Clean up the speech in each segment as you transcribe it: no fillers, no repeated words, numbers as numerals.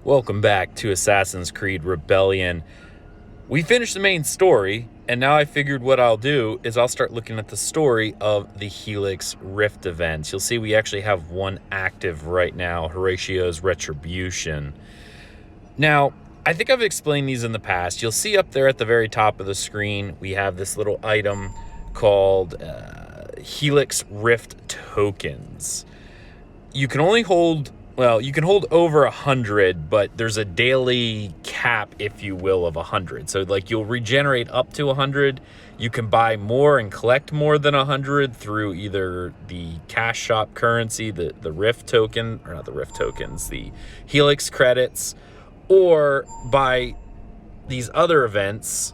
Welcome back to Assassin's Creed Rebellion. We finished the main story, and now I figured what I'll do is I'll start looking at the story of the Helix Rift events. You'll see we actually have one active right now, Horacio's Retribution. Now, I think I've explained these in the past. You'll see up there at the very top of the screen, we have this little item called Helix Rift tokens. You can only hold... Well, you can hold over 100, but there's a daily cap, if you will, of 100. So, like, you'll regenerate up to 100. You can buy more and collect more than 100 through either the cash shop currency, the Rift token, or not the Rift tokens, the Helix credits, or by these other events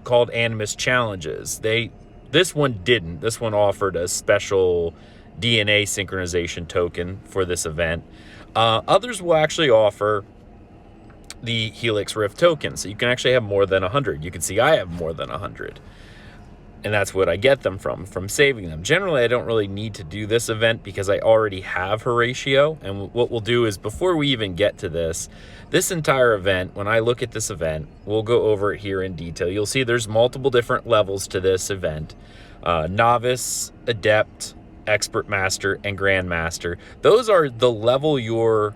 called Animus Challenges. This one didn't. This one offered a special DNA synchronization token for this event. Others will actually offer the Helix Rift token, so you can actually have more than 100. You can see I have more than 100, and that's what I get them from saving them. Generally, I don't really need to do this event because I already have Horatio, and what we'll do is, before we even get to this entire event, when I look at this event, we'll go over it here in detail. You'll see there's multiple different levels to this event. Novice, Adept, Expert Master, and Grandmaster. Those are the level your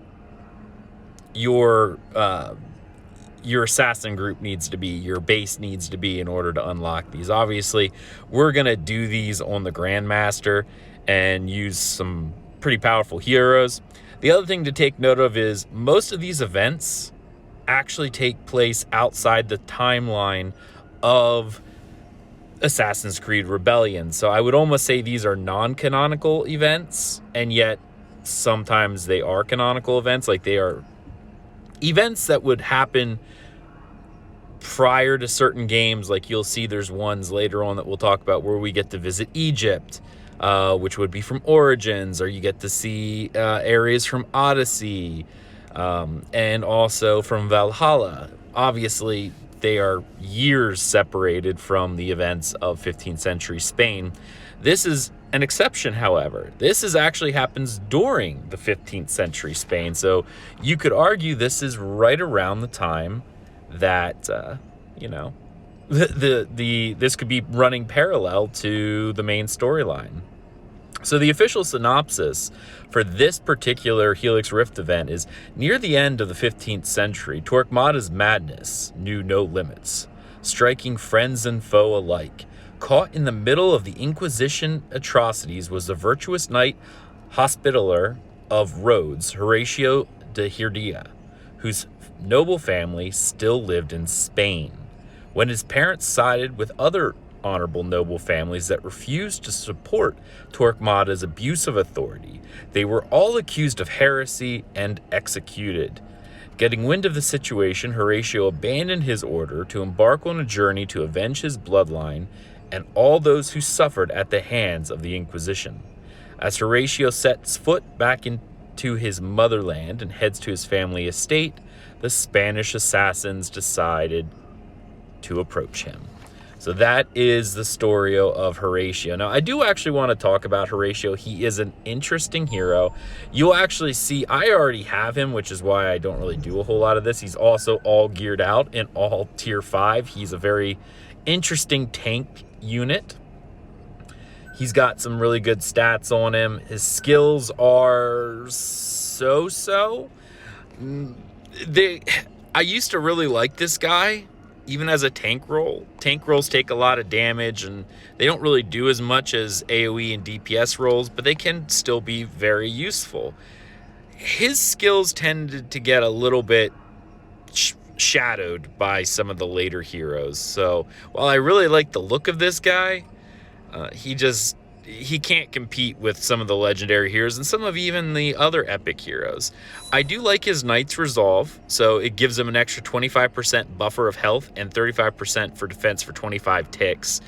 assassin group needs to be, your base needs to be in order to unlock these. Obviously, we're gonna do these on the Grandmaster and use some pretty powerful heroes. The other thing to take note of is most of these events actually take place outside the timeline of Assassin's Creed Rebellion. So I would almost say these are non-canonical events, and yet sometimes they are canonical events. Like, they are events that would happen prior to certain games. Like, you'll see there's ones later on that we'll talk about where we get to visit Egypt, which would be from Origins, or you get to see areas from Odyssey, and also from Valhalla. Obviously, they are years separated from the events of 15th century Spain. This is an exception, however. This actually happens during the 15th century Spain. So you could argue this is right around the time that, this could be running parallel to the main storyline. So the official synopsis for this particular Helix Rift event is: near the end of the 15th century, Torquemada's madness knew no limits, striking friends and foe alike. Caught in the middle of the Inquisition atrocities was the virtuous knight hospitaller of Rhodes, Horacio de Heredia, whose noble family still lived in Spain. When his parents sided with other honorable noble families that refused to support Torquemada's abuse of authority, they were all accused of heresy and executed. Getting wind of the situation, Horatio abandoned his order to embark on a journey to avenge his bloodline and all those who suffered at the hands of the Inquisition. As Horatio sets foot back into his motherland and heads to his family estate, the Spanish assassins decided to approach him. So that is the story of Horatio. Now, I do actually want to talk about Horatio. He is an interesting hero. You'll actually see, I already have him, which is why I don't really do a whole lot of this. He's also all geared out in all tier 5. He's a very interesting tank unit. He's got some really good stats on him. His skills are so-so. I used to really like this guy, even as a tank role. Tank roles take a lot of damage, and they don't really do as much as AoE and DPS roles, but they can still be very useful. His skills tended to get a little bit shadowed by some of the later heroes. So while I really like the look of this guy, he can't compete with some of the legendary heroes and some of even the other epic heroes. I do like his Knight's Resolve, so it gives him an extra 25% buffer of health and 35% for defense for 25 ticks.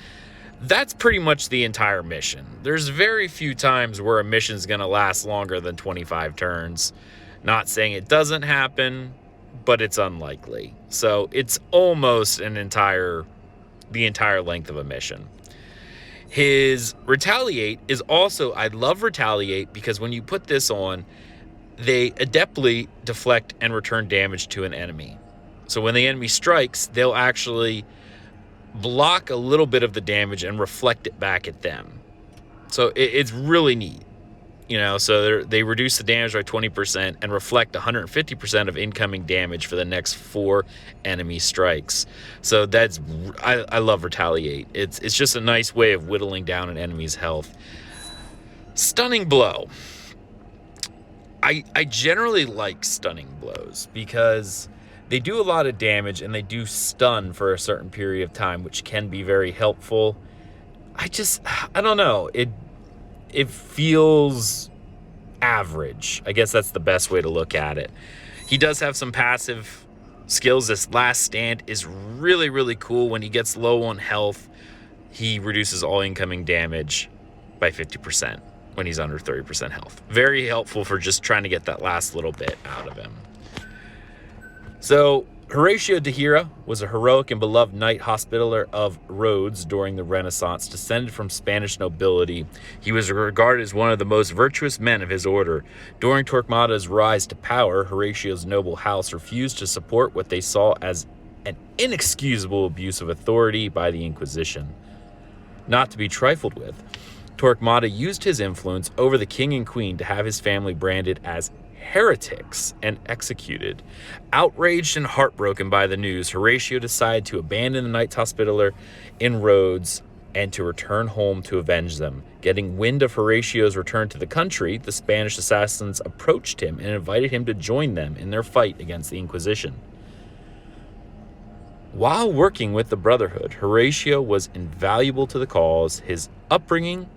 That's pretty much the entire mission. There's very few times where a mission's going to last longer than 25 turns. Not saying it doesn't happen, but it's unlikely. So it's almost the entire length of a mission. His Retaliate is also, I love Retaliate because when you put this on, they adeptly deflect and return damage to an enemy. So when the enemy strikes, they'll actually block a little bit of the damage and reflect it back at them. So it's really neat. You know, so they reduce the damage by 20% and reflect 150% of incoming damage for the next 4 enemy strikes. So that's, I love Retaliate. It's just a nice way of whittling down an enemy's health. Stunning Blow. I generally like Stunning Blows because they do a lot of damage and they do stun for a certain period of time, which can be very helpful. I don't know. It feels average. I guess that's the best way to look at it. He does have some passive skills. This Last Stand is really, really cool. When he gets low on health, he reduces all incoming damage by 50% when he's under 30% health. Very helpful for just trying to get that last little bit out of him. So Horacio de Heredia was a heroic and beloved knight hospitaller of Rhodes during the Renaissance, descended from Spanish nobility. He was regarded as one of the most virtuous men of his order. During Torquemada's rise to power, Horacio's noble house refused to support what they saw as an inexcusable abuse of authority by the Inquisition. Not to be trifled with, Torquemada used his influence over the king and queen to have his family branded as heretics and executed. Outraged and heartbroken by the news, Horacio decided to abandon the Knights Hospitaller in Rhodes and to return home to avenge them. Getting wind of Horacio's return to the country, the Spanish assassins approached him and invited him to join them in their fight against the Inquisition. While working with the Brotherhood, Horacio was invaluable to the cause. His upbringing,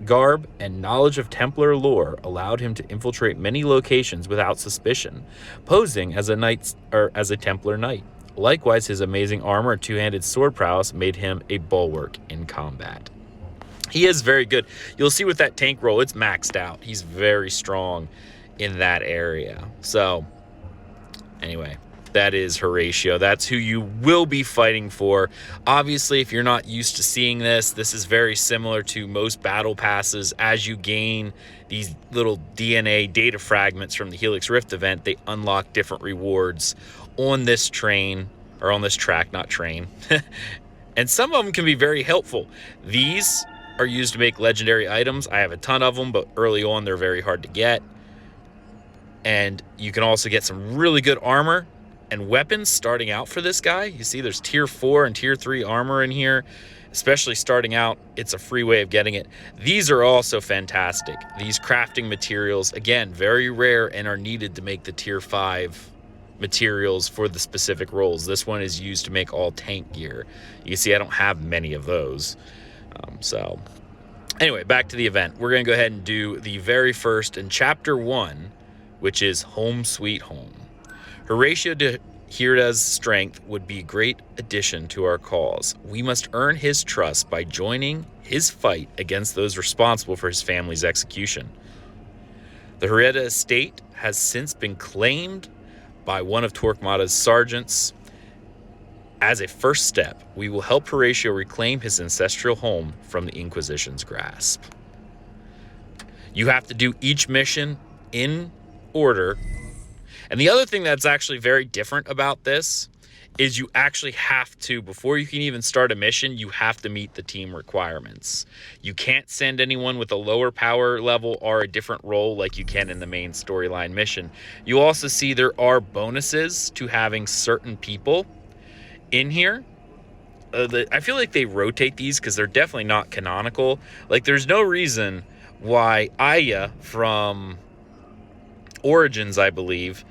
garb, and knowledge of Templar lore allowed him to infiltrate many locations without suspicion, posing as a Templar knight. Likewise, his amazing armor and two-handed sword prowess made him a bulwark in combat. He is very good. You'll see with that tank roll, it's maxed out. He's very strong in that area. So, anyway, that is Horacio. That's who you will be fighting for. Obviously, if you're not used to seeing this, this is very similar to most battle passes. As you gain these little DNA data fragments from the Helix Rift event, they unlock different rewards on this train, or on this track, not train. And some of them can be very helpful. These are used to make legendary items. I have a ton of them, but early on they're very hard to get. And you can also get some really good armor and weapons starting out for this guy. You see there's tier 4 and tier 3 armor in here. Especially starting out, it's a free way of getting it. These are also fantastic. These crafting materials, again, very rare and are needed to make the tier 5 materials for the specific roles. This one is used to make all tank gear. You can see I don't have many of those. So anyway, back to the event. We're going to go ahead and do the very first in chapter 1, which is Home Sweet Home. Horacio de Heredia's strength would be a great addition to our cause. We must earn his trust by joining his fight against those responsible for his family's execution. The Heredia estate has since been claimed by one of Torquemada's sergeants. As a first step, we will help Horacio reclaim his ancestral home from the Inquisition's grasp. You have to do each mission in order. And the other thing that's actually very different about this is you actually have to, before you can even start a mission, you have to meet the team requirements. You can't send anyone with a lower power level or a different role like you can in the main storyline mission. You also see there are bonuses to having certain people in here. I feel like they rotate these because they're definitely not canonical. Like, there's no reason why Aya from Origins, I believe,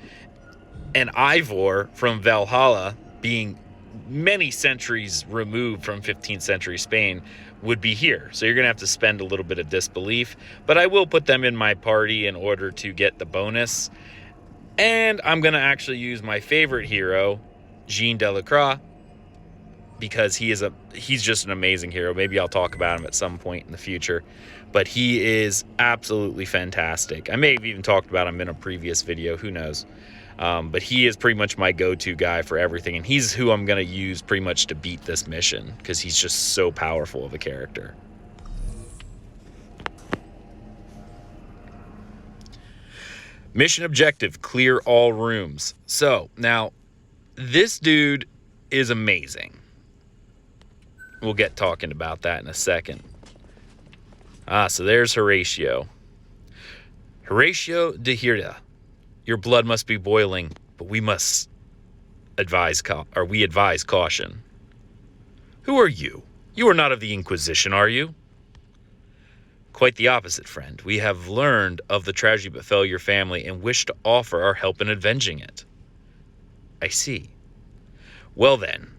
and Ivor from Valhalla, being many centuries removed from 15th century Spain, would be here. So you're going to have to spend a little bit of disbelief, but I will put them in my party in order to get the bonus. And I'm going to actually use my favorite hero, Jean Delacroix, because he's just an amazing hero. Maybe I'll talk about him at some point in the future, but he is absolutely fantastic. I may have even talked about him in a previous video, who knows. But he is pretty much my go-to guy for everything, and he's who I'm going to use pretty much to beat this mission, because he's just so powerful of a character. Mission objective, clear all rooms. So, now, this dude is amazing. We'll get talking about that in a second. So there's Horacio. Horacio de Heredia. Your blood must be boiling, but we advise caution. Who are you? You are not of the Inquisition, are you? Quite the opposite, friend. We have learned of the tragedy that befell your family and wish to offer our help in avenging it. I see. Well then,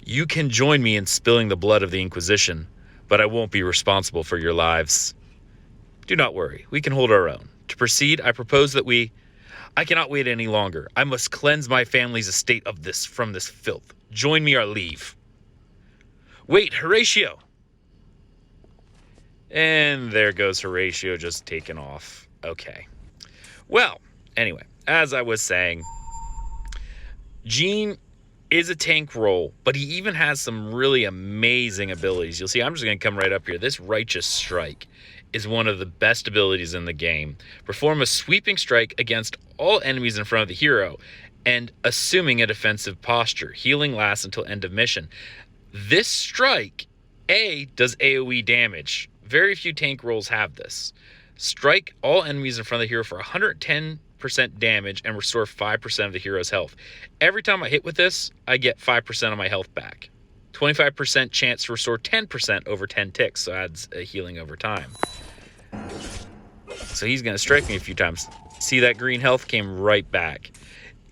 you can join me in spilling the blood of the Inquisition, but I won't be responsible for your lives. Do not worry, we can hold our own. To proceed, I propose that I cannot wait any longer. I must cleanse my family's estate from this filth. Join me or leave. Wait, Horatio! And there goes Horatio just taking off. Okay. Well, anyway, as I was saying, Gene is a tank role, but he even has some really amazing abilities. You'll see, I'm just going to come right up here. This Righteous Strike is one of the best abilities in the game. Perform a sweeping strike against all enemies in front of the hero and assuming a defensive posture. Healing lasts until end of mission. This strike, does AoE damage. Very few tank roles have this. Strike all enemies in front of the hero for 110% damage and restore 5% of the hero's health. Every time I hit with this, I get 5% of my health back. 25% chance to restore 10% over 10 ticks, so adds a healing over time. So he's going to strike me a few times. See, that green health came right back.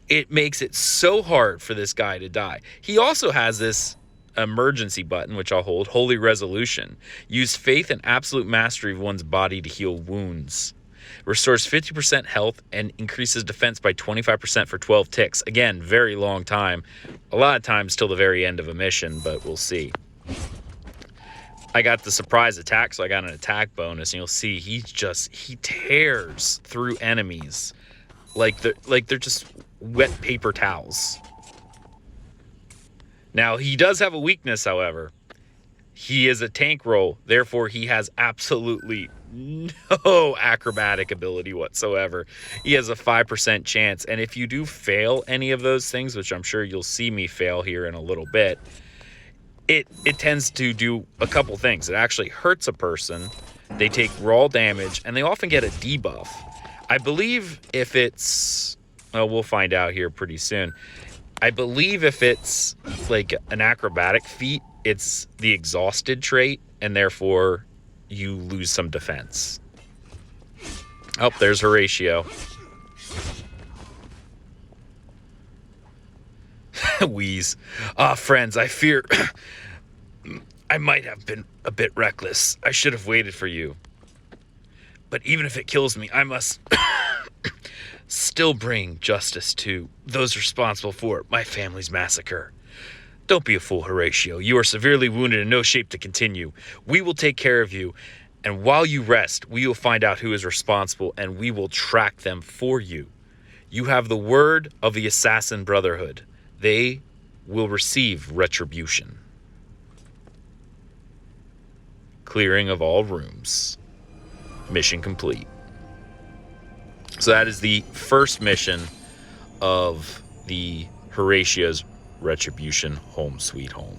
It makes it so hard for this guy to die. He also has this emergency button, which I'll hold, Holy Resolution. Use faith and absolute mastery of one's body to heal wounds. Restores 50% health and increases defense by 25% for 12 ticks. Again, very long time. A lot of times till the very end of a mission, but we'll see. I got the surprise attack, so I got an attack bonus, and you'll see he tears through enemies like they're just wet paper towels. Now, he does have a weakness, however. He is a tank role, therefore he has absolutely no acrobatic ability whatsoever. He has a 5% chance, and if you do fail any of those things, which I'm sure you'll see me fail here in a little bit, it tends to do a couple things. It actually hurts a person, they take raw damage, and they often get a debuff. I believe if it's... well, we'll find out here pretty soon. I believe if it's like an acrobatic feat, it's the exhausted trait, and therefore you lose some defense. Oh, there's Horatio. Wheeze. Friends, I fear I might have been a bit reckless. I should have waited for you. But even if it kills me, I must still bring justice to those responsible for my family's massacre. Don't be a fool, Horatio. You are severely wounded and in no shape to continue. We will take care of you, and while you rest, we will find out who is responsible, and we will track them for you. You have the word of the Assassin Brotherhood. They will receive retribution. Clearing of all rooms. Mission complete. So that is the first mission of the Horatio's Retribution Home Sweet Home.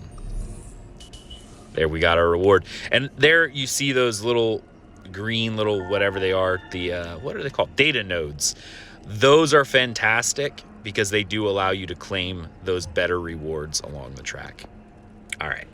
There, we got our reward. And there you see those little green little whatever they are, the what are they called? Data nodes. Those are fantastic because they do allow you to claim those better rewards along the track. All right.